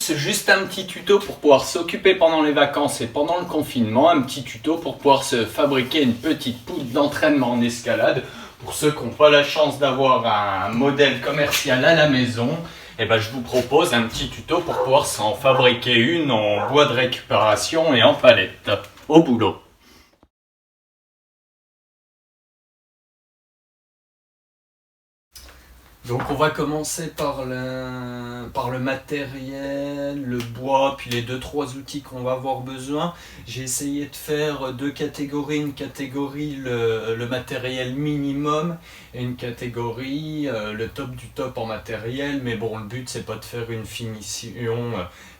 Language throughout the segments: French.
C'est juste un petit tuto pour pouvoir s'occuper pendant les vacances et pendant le confinement, un petit tuto pour pouvoir se fabriquer une petite poutre d'entraînement en escalade. Pour ceux qui n'ont pas la chance d'avoir un modèle commercial à la maison, je vous propose un petit tuto pour pouvoir s'en fabriquer une en bois de récupération et en palette. Au boulot! Donc on va commencer par le matériel, le bois, puis les 2-3 outils qu'on va avoir besoin. J'ai essayé de faire deux catégories, une catégorie le matériel minimum et une catégorie le top du top en matériel. Mais bon, le but c'est pas de faire une finition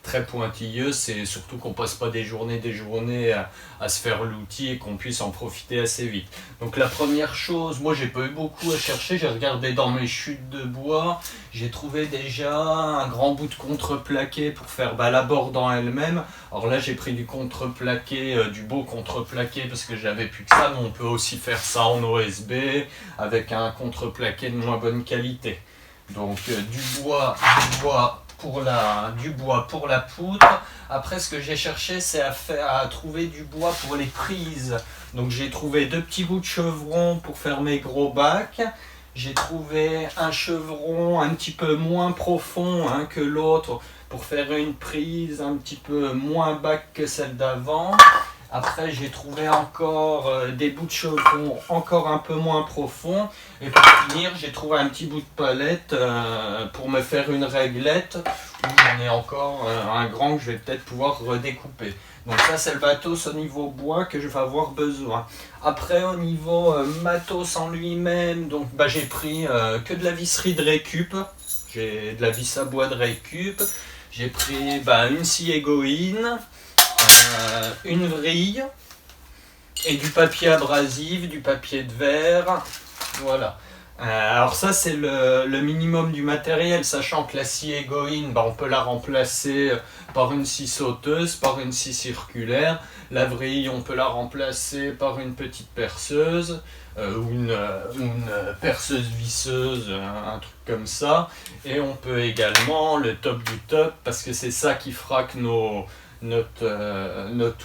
très pointilleuse, c'est surtout qu'on passe pas des journées à se faire l'outil et qu'on puisse en profiter assez vite. Donc la première chose, moi j'ai pas eu beaucoup à chercher, j'ai regardé dans mes chutes de bois, j'ai trouvé déjà un grand bout de contreplaqué pour faire la borde en elle-même. Alors là j'ai pris du contreplaqué, du beau contreplaqué parce que j'avais plus que ça, mais on peut aussi faire ça en OSB avec un contreplaqué de moins bonne qualité. Donc du bois pour la poutre. Après ce que j'ai cherché c'est à trouver du bois pour les prises. Donc j'ai trouvé deux petits bouts de chevron pour faire mes gros bacs. J'ai trouvé un chevron un petit peu moins profond que l'autre pour faire une prise un petit peu moins bac que celle d'avant. Après j'ai trouvé encore des bouts de chevron encore un peu moins profonds. Et pour finir j'ai trouvé un petit bout de palette pour me faire une réglette où j'en ai encore un grand que je vais peut-être pouvoir redécouper. Donc ça c'est le matos au niveau bois que je vais avoir besoin. Après au niveau matos en lui-même, donc j'ai pris que de la visserie de récup. J'ai de la vis à bois de récup. J'ai pris une scie égoïne, une vrille et du papier abrasif, du papier de verre. Voilà. Alors ça c'est le minimum du matériel, sachant que la scie égoïne, on peut la remplacer par une scie sauteuse, par une scie circulaire. La vrille, on peut la remplacer par une petite perceuse ou une perceuse visseuse, un truc comme ça. Et on peut également, le top du top, parce que c'est ça qui fera que notre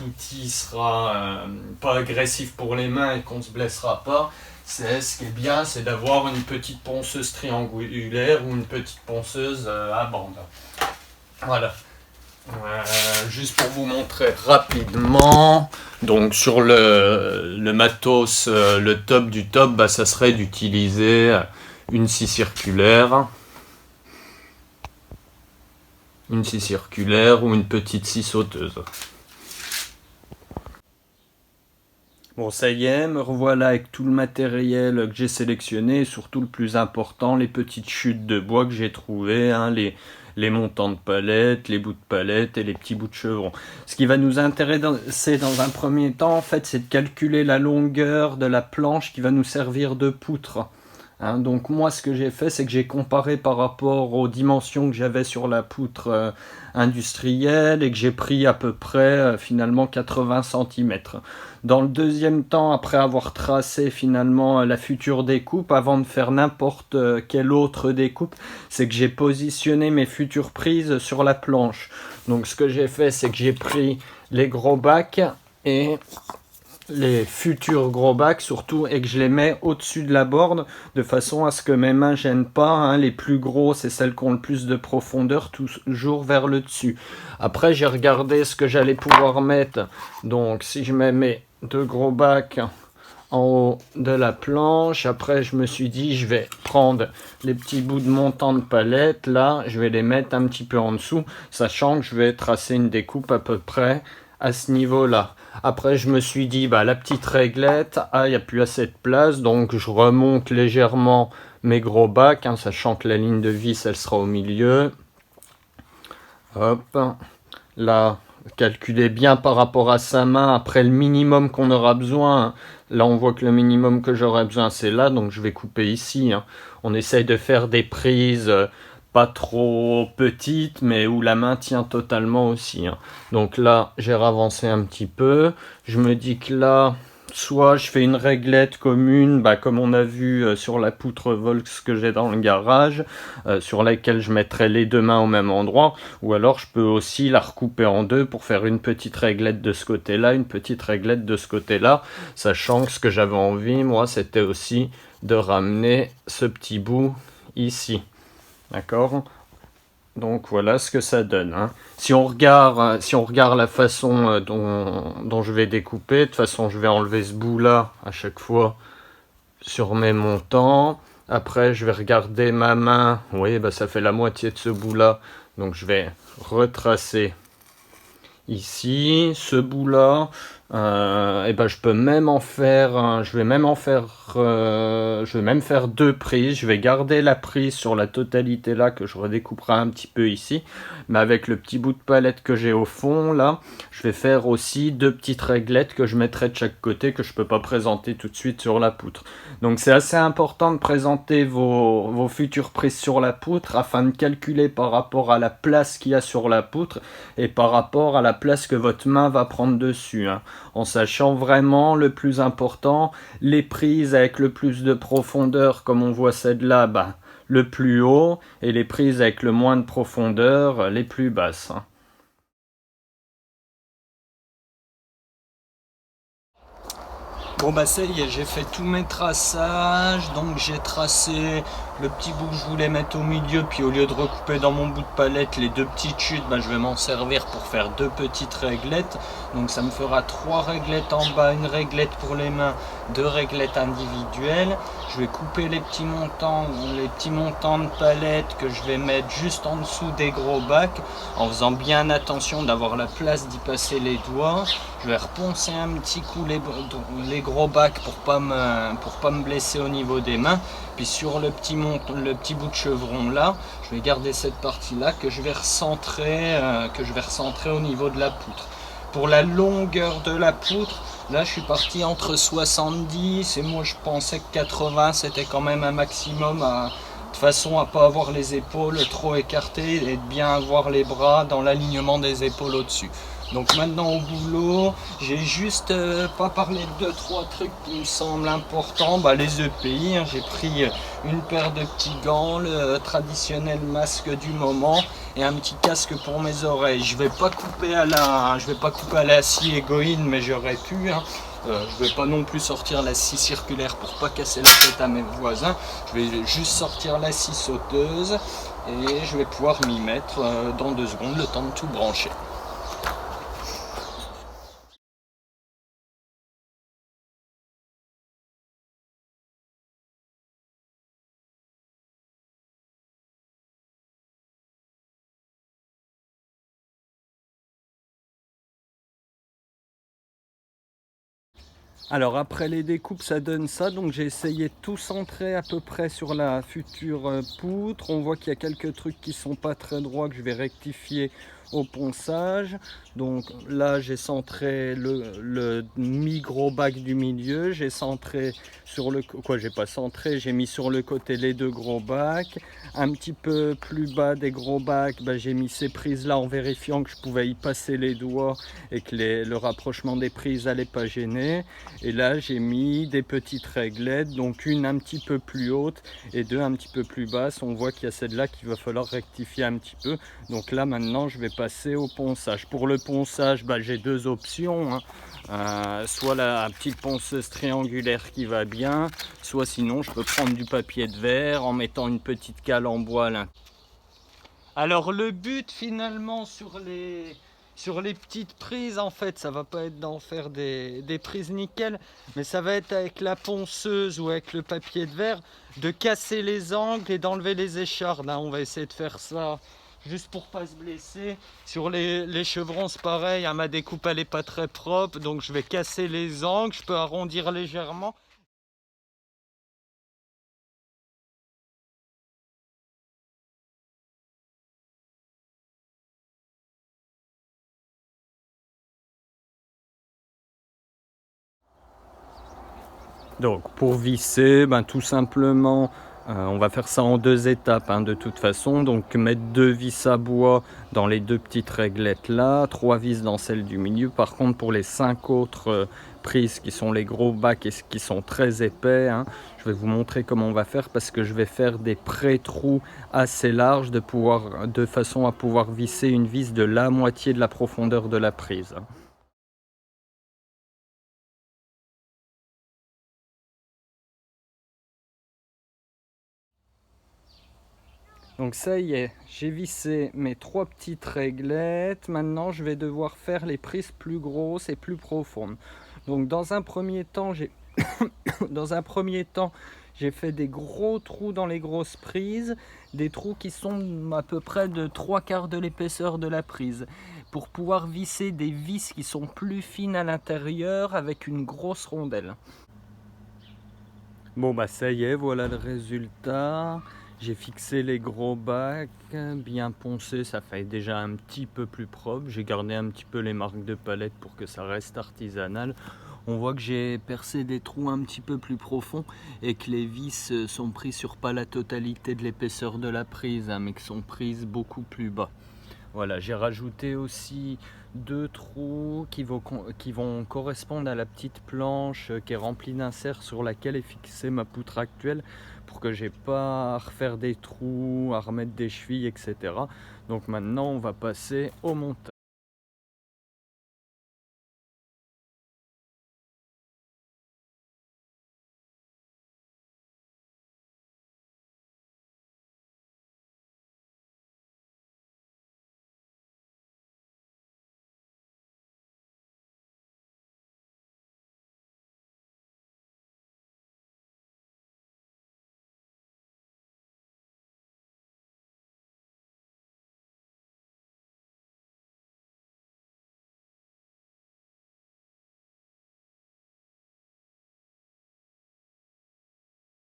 outil sera pas agressif pour les mains et qu'on ne se blessera pas. Ce qui est bien, c'est d'avoir une petite ponceuse triangulaire ou une petite ponceuse à bande. Voilà. Juste pour vous montrer rapidement, donc sur le matos, le top du top, ça serait d'utiliser une scie circulaire ou une petite scie sauteuse. Bon, ça y est, me revoilà avec tout le matériel que j'ai sélectionné, et surtout le plus important, les petites chutes de bois que j'ai trouvées, les montants de palette, les bouts de palette et les petits bouts de chevron. Ce qui va nous intéresser dans un premier temps, en fait, c'est de calculer la longueur de la planche qui va nous servir de poutre. Donc moi ce que j'ai fait c'est que j'ai comparé par rapport aux dimensions que j'avais sur la poutre industrielle et que j'ai pris à peu près finalement 80 cm. Dans le deuxième temps, après avoir tracé finalement la future découpe, avant de faire n'importe quelle autre découpe, c'est que j'ai positionné mes futures prises sur la planche. Donc ce que j'ai fait c'est que j'ai pris les gros bacs et les futurs gros bacs surtout et que je les mets au-dessus de la borde de façon à ce que mes mains gênent pas. Les plus gros c'est celles qui ont le plus de profondeur, toujours vers le dessus. Après j'ai regardé ce que j'allais pouvoir mettre, donc si je mets mes deux gros bacs en haut de la planche, après je me suis dit je vais prendre les petits bouts de montant de palette là, je vais les mettre un petit peu en dessous, sachant que je vais tracer une découpe à peu près à ce niveau là. Après je me suis dit la petite réglette, il n'y a plus assez de place, donc je remonte légèrement mes gros bacs, sachant que la ligne de vis elle sera au milieu. Hop, là calculez bien par rapport à sa main, après le minimum qu'on aura besoin. Là on voit que le minimum que j'aurai besoin c'est là, donc je vais couper ici. On essaye de faire des prises pas trop petites, mais où la main tient totalement aussi. Donc là, j'ai ravancé un petit peu. Je me dis que là, soit je fais une réglette commune, comme on a vu sur la poutre Volks que j'ai dans le garage, sur laquelle je mettrai les deux mains au même endroit, ou alors je peux aussi la recouper en deux pour faire une petite réglette de ce côté-là, une petite réglette de ce côté-là, sachant que ce que j'avais envie, moi, c'était aussi de ramener ce petit bout ici. D'accord? Donc voilà ce que ça donne, hein. Si on regarde la façon dont je vais découper, de toute façon je vais enlever ce bout là à chaque fois sur mes montants. Après je vais regarder ma main, oui ça fait la moitié de ce bout là, donc je vais retracer ici, ce bout là, je peux même en faire, je vais même faire deux prises. Je vais garder la prise sur la totalité là que je redécouperai un petit peu ici, mais avec le petit bout de palette que j'ai au fond là, je vais faire aussi deux petites réglettes que je mettrai de chaque côté que je peux pas présenter tout de suite sur la poutre. Donc c'est assez important de présenter vos futures prises sur la poutre afin de calculer par rapport à la place qu'il y a sur la poutre et par rapport à la place que votre main va prendre dessus, hein, en sachant vraiment le plus important, les prises avec le plus de profondeur comme on voit celle-là, le plus haut, et les prises avec le moins de profondeur, les plus basses, hein. Bon ça y est, j'ai fait tous mes traçages, donc j'ai tracé le petit bout que je voulais mettre au milieu, puis au lieu de recouper dans mon bout de palette les deux petites chutes, je vais m'en servir pour faire deux petites réglettes. Donc ça me fera trois réglettes en bas, une réglette pour les mains, deux réglettes individuelles. Je vais couper les petits montants de palette que je vais mettre juste en dessous des gros bacs, en faisant bien attention d'avoir la place d'y passer les doigts. Je vais reponcer un petit coup les gros bacs pour pas me blesser au niveau des mains. Puis sur le petit bout de chevron là, je vais garder cette partie là que je vais recentrer au niveau de la poutre. Pour la longueur de la poutre, là je suis parti entre 70 et moi je pensais que 80 c'était quand même un maximum, de façon à pas avoir les épaules trop écartées et de bien avoir les bras dans l'alignement des épaules au-dessus. Donc maintenant au boulot, j'ai juste pas parlé de 2-3 trucs qui me semblent importants. Les EPI, hein, j'ai pris une paire de petits gants, le traditionnel masque du moment et un petit casque pour mes oreilles. Je vais pas couper à la scie égoïne, mais j'aurais pu, hein. Je vais pas non plus sortir la scie circulaire pour pas casser la tête à mes voisins. Je vais juste sortir la scie sauteuse et je vais pouvoir m'y mettre dans 2 secondes, le temps de tout brancher. Alors après les découpes ça donne ça, donc j'ai essayé de tout centrer à peu près sur la future poutre. On voit qu'il y a quelques trucs qui sont pas très droits que je vais rectifier au ponçage. Donc là j'ai centré le mi-gros bac du milieu, j'ai centré sur le... j'ai pas centré, j'ai mis sur le côté les deux gros bacs. Un petit peu plus bas des gros bacs, j'ai mis ces prises là en vérifiant que je pouvais y passer les doigts et que le rapprochement des prises n'allait pas gêner. Et là j'ai mis des petites réglettes, donc une un petit peu plus haute et deux un petit peu plus basses. On voit qu'il y a celle-là qu'il va falloir rectifier un petit peu. Donc là maintenant je vais passer au ponçage. Pour le ponçage, j'ai deux options, hein. Soit la petite ponceuse triangulaire qui va bien, soit sinon je peux prendre du papier de verre en mettant une petite cale en bois là. Alors le but finalement sur les petites prises, en fait ça va pas être d'en faire des prises nickel, mais ça va être avec la ponceuse ou avec le papier de verre de casser les angles et d'enlever les échardes, hein. On va essayer de faire ça juste pour pas se blesser. Sur les chevrons c'est pareil, hein, ma découpe elle est pas très propre, donc je vais casser les angles, je peux arrondir légèrement. Donc pour visser, tout simplement On va faire ça en 2 étapes, hein, de toute façon. Donc mettre 2 vis à bois dans les 2 petites réglettes là, 3 vis dans celle du milieu. Par contre, pour les 5 autres prises qui sont les gros bacs et qui sont très épais, hein, je vais vous montrer comment on va faire, parce que je vais faire des pré-trous assez larges de façon à pouvoir visser une vis de la moitié de la profondeur de la prise. Donc ça y est, j'ai vissé mes 3 petites réglettes. Maintenant, je vais devoir faire les prises plus grosses et plus profondes. Donc dans un premier temps, dans un premier temps, j'ai fait des gros trous dans les grosses prises, des trous qui sont à peu près de 3/4 de l'épaisseur de la prise, pour pouvoir visser des vis qui sont plus fines à l'intérieur avec une grosse rondelle. Bon bah ça y est, voilà le résultat. J'ai fixé les gros bacs, bien poncés, ça fait déjà un petit peu plus propre. J'ai gardé un petit peu les marques de palette pour que ça reste artisanal. On voit que j'ai percé des trous un petit peu plus profonds et que les vis sont prises sur pas la totalité de l'épaisseur de la prise, hein, mais qui sont prises beaucoup plus bas. Voilà, j'ai rajouté aussi 2 trous qui vont correspondre à la petite planche qui est remplie d'inserts sur laquelle est fixée ma poutre actuelle, pour que j'ai pas à refaire des trous, à remettre des chevilles, etc. Donc maintenant on va passer au montage.